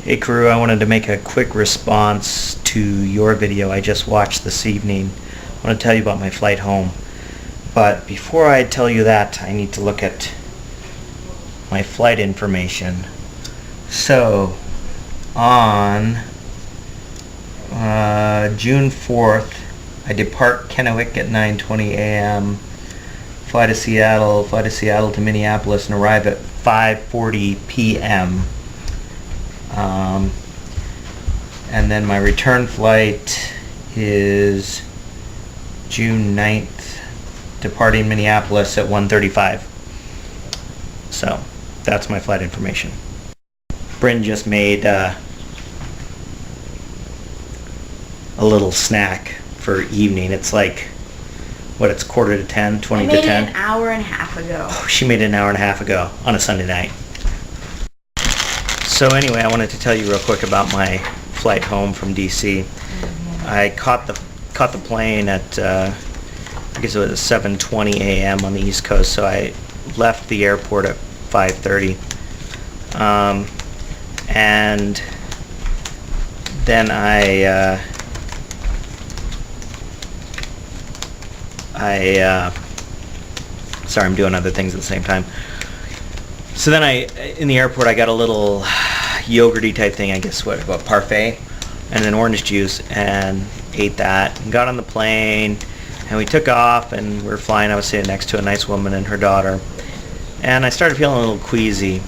Hey crew, I wanted to make a quick response to your video I just watched this evening. I want to tell you about my flight home. But before I tell you that, I need to look at my flight information. So, on June 4th, I depart Kennewick at 9:20 a.m., fly to Seattle to Minneapolis, and arrive at 5:40 p.m. And then my return flight is June 9th, departing Minneapolis at 1:35. So that's my flight information. Bryn just made a little snack for evening. It's like, it's 9:45, 20 to 10? I made it an hour and a half ago. Oh, she made it an hour and a half ago on a Sunday night. So anyway, I wanted to tell you real quick about my flight home from DC. I caught the plane at I guess it was 7:20 a.m. on the East Coast, so I left the airport at 5:30, and then sorry, I'm doing other things at the same time. So then in the airport, I got a little yogurty type thing, I guess, parfait, and then orange juice, and ate that, and got on the plane, and we took off, and we were flying. I was sitting next to a nice woman and her daughter, and I started feeling a little queasy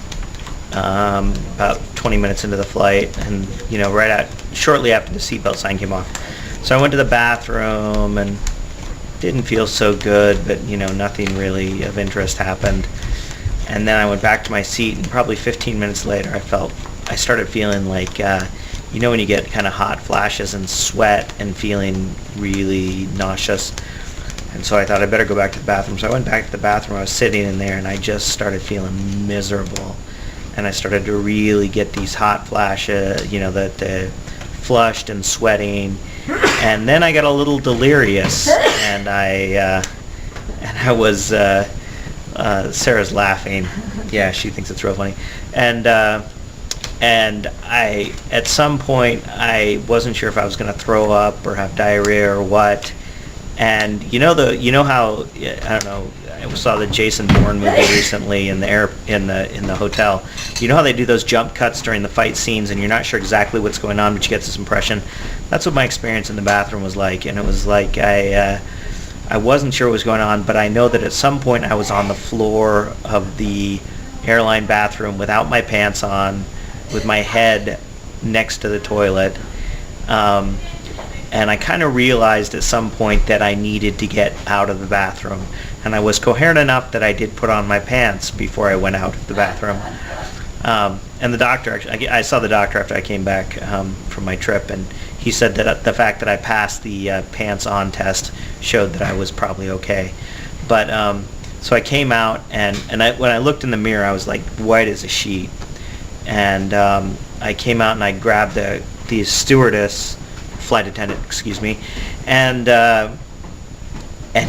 about 20 minutes into the flight, and shortly after the seatbelt sign came off. So I went to the bathroom and didn't feel so good, but nothing really of interest happened. And then I went back to my seat, and probably 15 minutes later I started feeling like when you get kind of hot flashes and sweat and feeling really nauseous. And so I thought I better go back to the bathroom. So I went back to the bathroom. I was sitting in there, and I just started feeling miserable. And I started to really get these hot flashes, the flushed and sweating. And then I got a little delirious, and I was Sarah's laughing. Yeah, she thinks it's real funny. And I, at some point, I wasn't sure if I was going to throw up or have diarrhea or what. And how, I don't know, I saw the Jason Bourne movie recently in the hotel. You know how they do those jump cuts during the fight scenes, and you're not sure exactly what's going on, but you get this impression? That's what my experience in the bathroom was like. And it was like I wasn't sure what was going on, but I know that at some point I was on the floor of the airline bathroom without my pants on, with my head next to the toilet. And I kind of realized at some point that I needed to get out of the bathroom. And I was coherent enough that I did put on my pants before I went out of the bathroom. And the doctor, I saw the doctor after I came back from my trip, and he said that the fact that I passed the pants on test showed that I was probably okay. But so I came out, and when I looked in the mirror, I was like white as a sheet. And I came out and I grabbed the stewardess, flight attendant, excuse me, and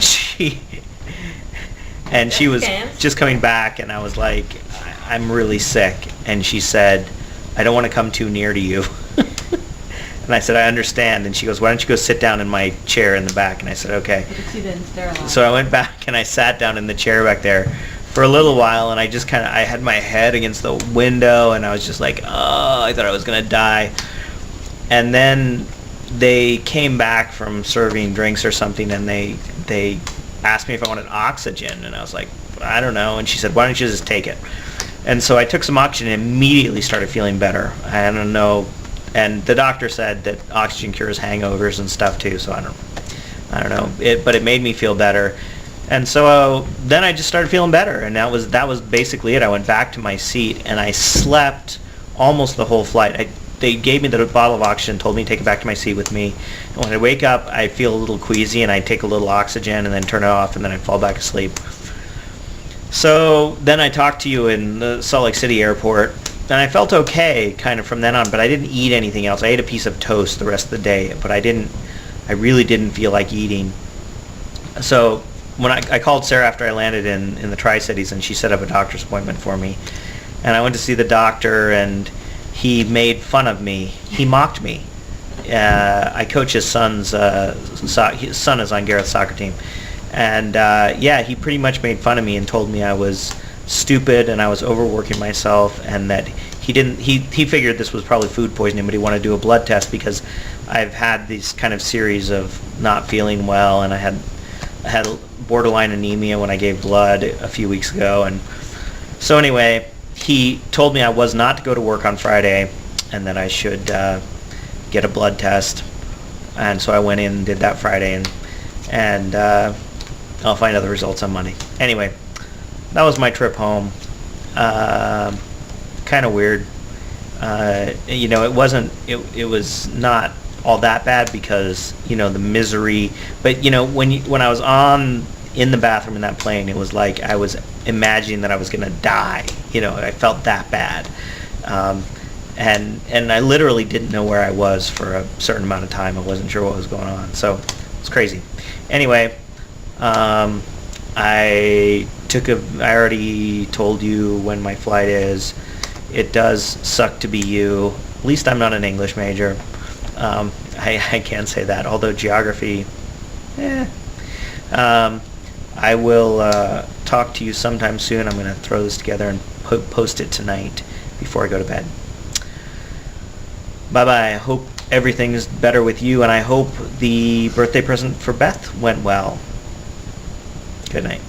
she was just coming back, and I was like, I'm really sick. And she said, I don't want to come too near to you. And I said, I understand. And she goes, why don't you go sit down in my chair in the back? And I said, okay. She didn't sterilize. So I went back and I sat down in the chair back there for a little while, and I just I had my head against the window, and I was just like, oh, I thought I was going to die. And then they came back from serving drinks or something, and they asked me if I wanted oxygen, and I was like, I don't know. And she said, why don't you just take it? And so I took some oxygen and immediately started feeling better. I don't know. And the doctor said that oxygen cures hangovers and stuff too, so I don't know. But it made me feel better. And so then I just started feeling better, and that was basically it. I went back to my seat, and I slept almost the whole flight. They gave me the bottle of oxygen, told me to take it back to my seat with me. And when I wake up, I feel a little queasy, and I take a little oxygen and then turn it off, and then I fall back asleep. So then I talked to you in the Salt Lake City airport, and I felt okay kind of from then on, but I didn't eat anything else. I ate a piece of toast the rest of the day, but I really didn't feel like eating. So when I called Sarah after I landed in the Tri-Cities, and she set up a doctor's appointment for me. And I went to see the doctor, and he made fun of me. He mocked me. I coach his son's his son is on Gareth's soccer team, and yeah, he pretty much made fun of me and told me I was stupid and I was overworking myself, and that he figured this was probably food poisoning, but he wanted to do a blood test because I've had these kind of series of not feeling well, and I had borderline anemia when I gave blood a few weeks ago. And so anyway, he told me I was not to go to work on Friday and that I should get a blood test. And so I went in and did that Friday, and I'll find out the results on Monday. Anyway, that was my trip home. Kind of weird. It was not all that bad because, the misery. But, when I was in the bathroom in that plane, it was like I was imagining that I was going to die. I felt that bad. And I literally didn't know where I was for a certain amount of time. I wasn't sure what was going on. So it's crazy. Anyway, I already told you when my flight is. It does suck to be you. At least I'm not an English major. I can say that, although geography, I will talk to you sometime soon. I'm going to throw this together and post it tonight before I go to bed. Bye-bye. I hope everything's better with you, and I hope the birthday present for Beth went well. Good night.